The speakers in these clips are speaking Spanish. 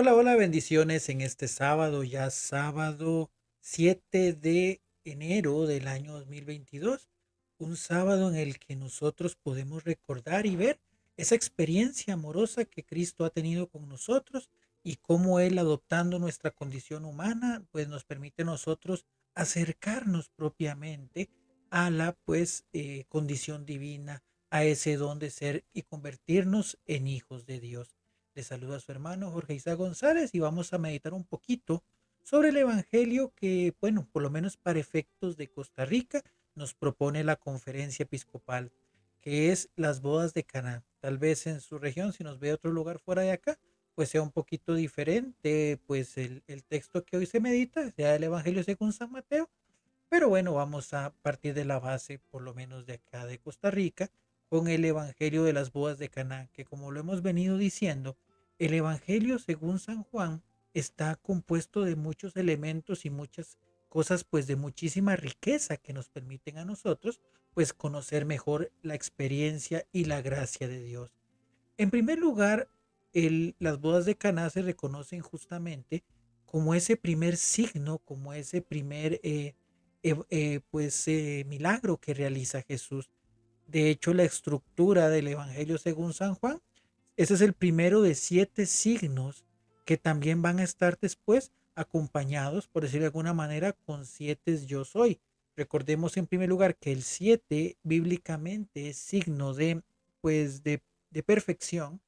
Hola, hola, bendiciones en este sábado, ya sábado 7 de enero del año 2022, un sábado en el que nosotros podemos recordar y ver esa experiencia amorosa que Cristo ha tenido con nosotros y cómo Él adoptando nuestra condición humana, pues nos permite a nosotros acercarnos propiamente a la condición divina, a ese don de ser y convertirnos en hijos de Dios. Le saluda a su hermano Jorge Isaac González y vamos a meditar un poquito sobre el Evangelio que, bueno, por lo menos para efectos de Costa Rica, nos propone la conferencia episcopal, que es las bodas de Caná. Tal vez en su región, si nos ve otro lugar fuera de acá, pues sea un poquito diferente, pues el texto que hoy se medita, sea el Evangelio según San Mateo, pero bueno, vamos a partir de la base, por lo menos de acá de Costa Rica, con el Evangelio de las bodas de Caná, que como lo hemos venido diciendo, el Evangelio según San Juan está compuesto de muchos elementos y muchas cosas pues de muchísima riqueza que nos permiten a nosotros pues conocer mejor la experiencia y la gracia de Dios. En primer lugar, las bodas de Caná se reconocen justamente como ese primer signo, como ese primer milagro que realiza Jesús. De hecho, la estructura del Evangelio según San Juan, ese es el primero de 7 signos que también van a estar después acompañados, por decirlo de alguna manera, con 7 yo soy. Recordemos en primer lugar que el 7 bíblicamente es signo de perfección.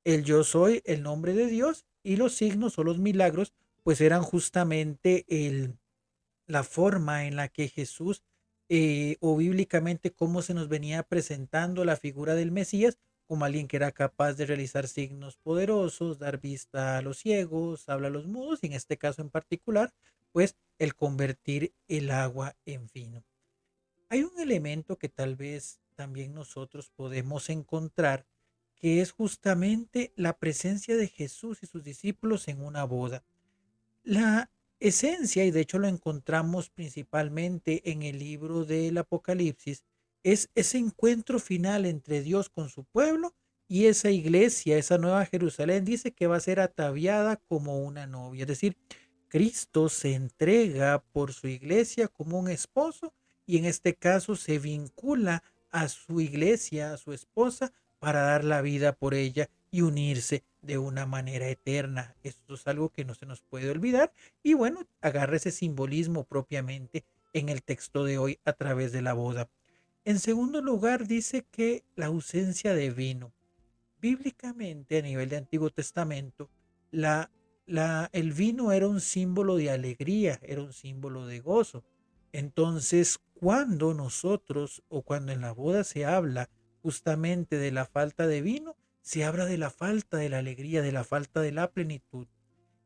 El yo soy, el nombre de Dios, y los signos o los milagros, pues eran justamente la forma en la que Jesús, o bíblicamente cómo se nos venía presentando la figura del Mesías como alguien que era capaz de realizar signos poderosos, dar vista a los ciegos, habla a los mudos, y en este caso en particular, pues el convertir el agua en vino. Hay un elemento que tal vez también nosotros podemos encontrar, que es justamente la presencia de Jesús y sus discípulos en una boda. La esencia, y de hecho lo encontramos principalmente en el libro del Apocalipsis, es ese encuentro final entre Dios con su pueblo y esa iglesia, esa nueva Jerusalén, dice que va a ser ataviada como una novia. Es decir, Cristo se entrega por su iglesia como un esposo y en este caso se vincula a su iglesia, a su esposa, para dar la vida por ella y unirse de una manera eterna. Esto es algo que no se nos puede olvidar y bueno, agarra ese simbolismo propiamente en el texto de hoy a través de la boda. En segundo lugar, dice que la ausencia de vino. Bíblicamente, a nivel de Antiguo Testamento, la, el vino era un símbolo de alegría, era un símbolo de gozo. Entonces, cuando nosotros o cuando en la boda se habla justamente de la falta de vino, se habla de la falta de la alegría, de la falta de la plenitud.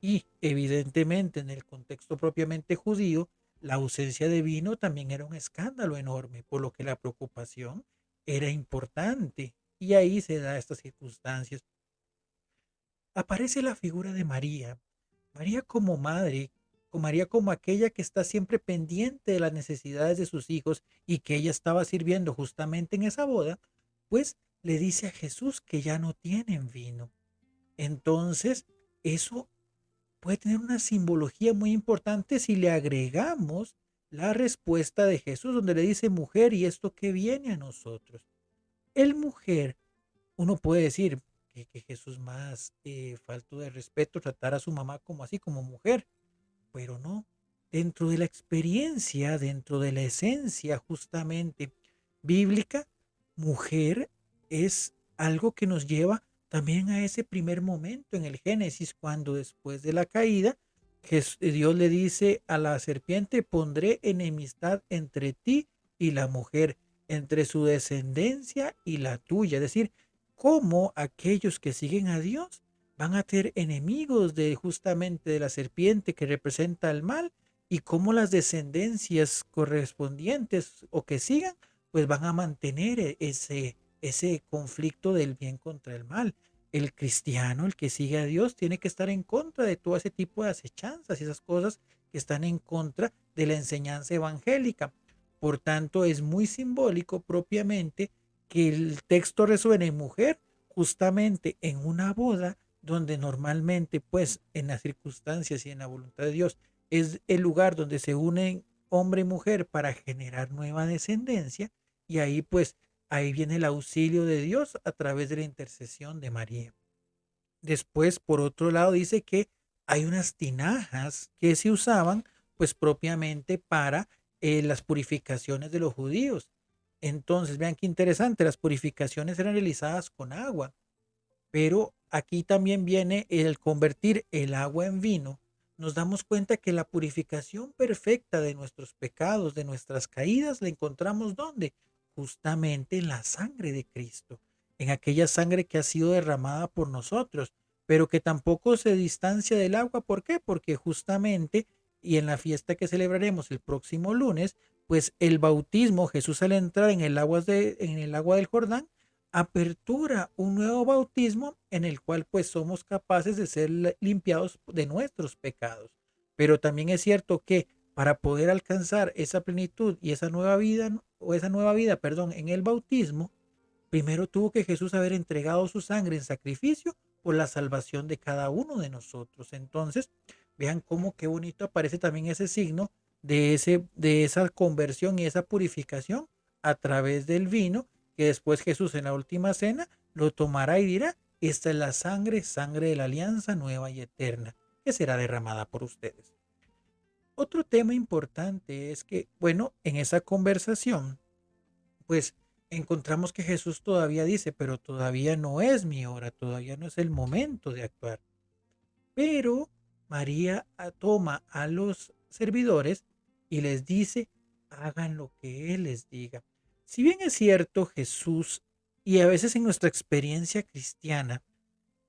Y evidentemente en el contexto propiamente judío, la ausencia de vino también era un escándalo enorme, por lo que la preocupación era importante. Y ahí se da estas circunstancias. Aparece la figura de María, María como madre, con María como aquella que está siempre pendiente de las necesidades de sus hijos y que ella estaba sirviendo justamente en esa boda, pues le dice a Jesús que ya no tienen vino. Entonces, eso puede tener una simbología muy importante si le agregamos la respuesta de Jesús, donde le dice mujer, ¿y esto qué viene a nosotros? El mujer, uno puede decir que Jesús más falto de respeto tratar a su mamá como así, como mujer, pero no. Dentro de la experiencia, dentro de la esencia justamente bíblica, mujer es algo que nos lleva también a ese primer momento en el Génesis, cuando después de la caída, Dios le dice a la serpiente, pondré enemistad entre ti y la mujer, entre su descendencia y la tuya. Es decir, cómo aquellos que siguen a Dios van a ser enemigos de justamente de la serpiente que representa el mal y cómo las descendencias correspondientes o que sigan, pues van a mantener ese conflicto del bien contra el mal. El cristiano, el que sigue a Dios, tiene que estar en contra de todo ese tipo de acechanzas y esas cosas que están en contra de la enseñanza evangélica. Por tanto, es muy simbólico propiamente que el texto resuene en mujer justamente en una boda donde normalmente pues en las circunstancias y en la voluntad de Dios es el lugar donde se unen hombre y mujer para generar nueva descendencia, y ahí pues ahí viene el auxilio de Dios a través de la intercesión de María. Después, por otro lado, dice que hay unas tinajas que se usaban pues propiamente para las purificaciones de los judíos. Entonces, vean qué interesante, las purificaciones eran realizadas con agua, pero aquí también viene el convertir el agua en vino. Nos damos cuenta que la purificación perfecta de nuestros pecados, de nuestras caídas, la encontramos ¿dónde? Justamente en la sangre de Cristo, en aquella sangre que ha sido derramada por nosotros, pero que tampoco se distancia del agua. ¿Por qué? Porque justamente, y en la fiesta que celebraremos el próximo lunes, pues el bautismo, Jesús al entrar en el agua del Jordán, apertura un nuevo bautismo en el cual pues somos capaces de ser limpiados de nuestros pecados. Pero también es cierto que para poder alcanzar esa plenitud y esa nueva vida, o esa nueva vida, perdón, en el bautismo, primero tuvo que Jesús haber entregado su sangre en sacrificio por la salvación de cada uno de nosotros. Entonces, vean cómo qué bonito aparece también ese signo de esa conversión y esa purificación a través del vino, que después Jesús en la última cena lo tomará y dirá: esta es la sangre, sangre de la alianza nueva y eterna, que será derramada por ustedes. Otro tema importante es que, bueno, en esa conversación, pues encontramos que Jesús todavía dice, pero todavía no es mi hora, todavía no es el momento de actuar. Pero María toma a los servidores y les dice: hagan lo que Él les diga. Si bien es cierto, Jesús, y a veces en nuestra experiencia cristiana,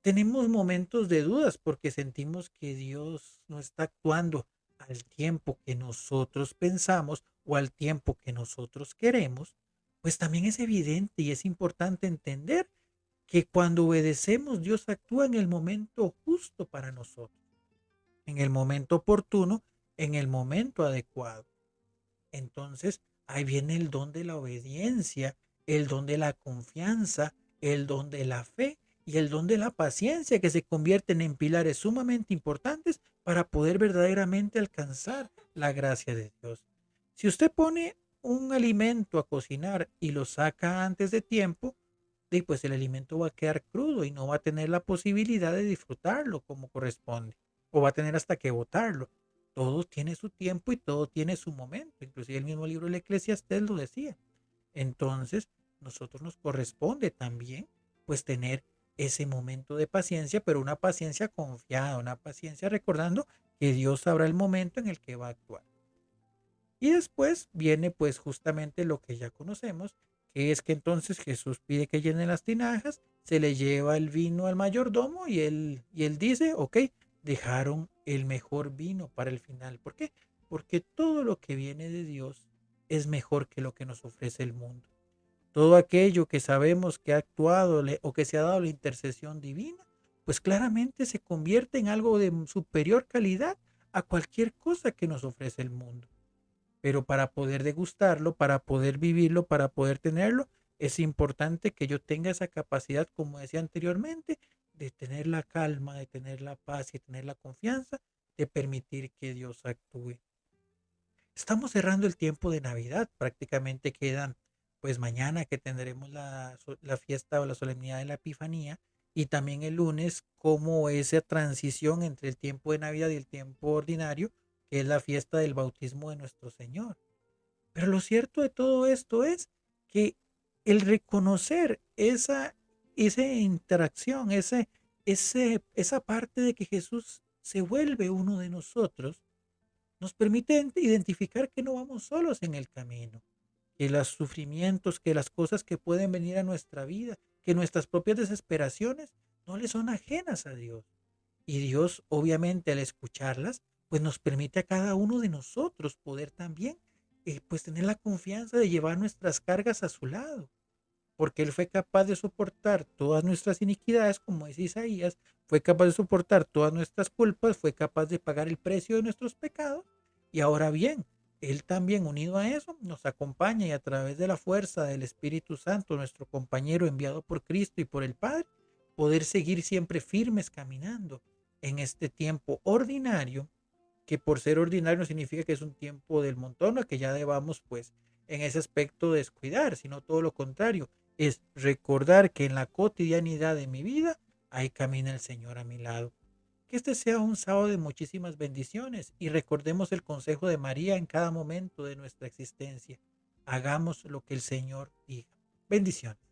tenemos momentos de dudas porque sentimos que Dios no está actuando al tiempo que nosotros pensamos o al tiempo que nosotros queremos, pues también es evidente y es importante entender que cuando obedecemos, Dios actúa en el momento justo para nosotros, en el momento oportuno, en el momento adecuado. Entonces, ahí viene el don de la obediencia, el don de la confianza, el don de la fe y el don de la paciencia, que se convierten en pilares sumamente importantes para poder verdaderamente alcanzar la gracia de Dios. Si usted pone un alimento a cocinar y lo saca antes de tiempo, pues el alimento va a quedar crudo y no va a tener la posibilidad de disfrutarlo como corresponde, o va a tener hasta que botarlo. Todo tiene su tiempo y todo tiene su momento. Inclusive el mismo libro del Eclesiastés lo decía. Entonces, nosotros nos corresponde también pues tener ese momento de paciencia, pero una paciencia confiada, una paciencia recordando que Dios sabrá el momento en el que va a actuar. Y después viene pues justamente lo que ya conocemos, que es que entonces Jesús pide que llenen las tinajas, se le lleva el vino al mayordomo y él dice: ok, dejaron el mejor vino para el final. ¿Por qué? Porque todo lo que viene de Dios es mejor que lo que nos ofrece el mundo. Todo aquello que sabemos que ha actuado o que se ha dado la intercesión divina, pues claramente se convierte en algo de superior calidad a cualquier cosa que nos ofrece el mundo. Pero para poder degustarlo, para poder vivirlo, para poder tenerlo, es importante que yo tenga esa capacidad, como decía anteriormente, de tener la calma, de tener la paz y tener la confianza, de permitir que Dios actúe. Estamos cerrando el tiempo de Navidad, prácticamente quedan pues mañana que tendremos la fiesta o la solemnidad de la Epifanía, y también el lunes como esa transición entre el tiempo de Navidad y el tiempo ordinario, que es la fiesta del bautismo de nuestro Señor. Pero lo cierto de todo esto es que el reconocer esa interacción, esa parte de que Jesús se vuelve uno de nosotros, nos permite identificar que no vamos solos en el camino, que los sufrimientos, que las cosas que pueden venir a nuestra vida, que nuestras propias desesperaciones no le son ajenas a Dios. Y Dios, obviamente, al escucharlas, pues nos permite a cada uno de nosotros poder también, pues tener la confianza de llevar nuestras cargas a su lado, porque Él fue capaz de soportar todas nuestras iniquidades, como dice Isaías, fue capaz de soportar todas nuestras culpas, fue capaz de pagar el precio de nuestros pecados, y ahora bien, Él también, unido a eso, nos acompaña, y a través de la fuerza del Espíritu Santo, nuestro compañero enviado por Cristo y por el Padre, poder seguir siempre firmes caminando en este tiempo ordinario, que por ser ordinario no significa que es un tiempo del montón o que ya debamos pues en ese aspecto descuidar, sino todo lo contrario, es recordar que en la cotidianidad de mi vida ahí camina el Señor a mi lado. Que este sea un sábado de muchísimas bendiciones y recordemos el consejo de María en cada momento de nuestra existencia. Hagamos lo que el Señor diga. Bendiciones.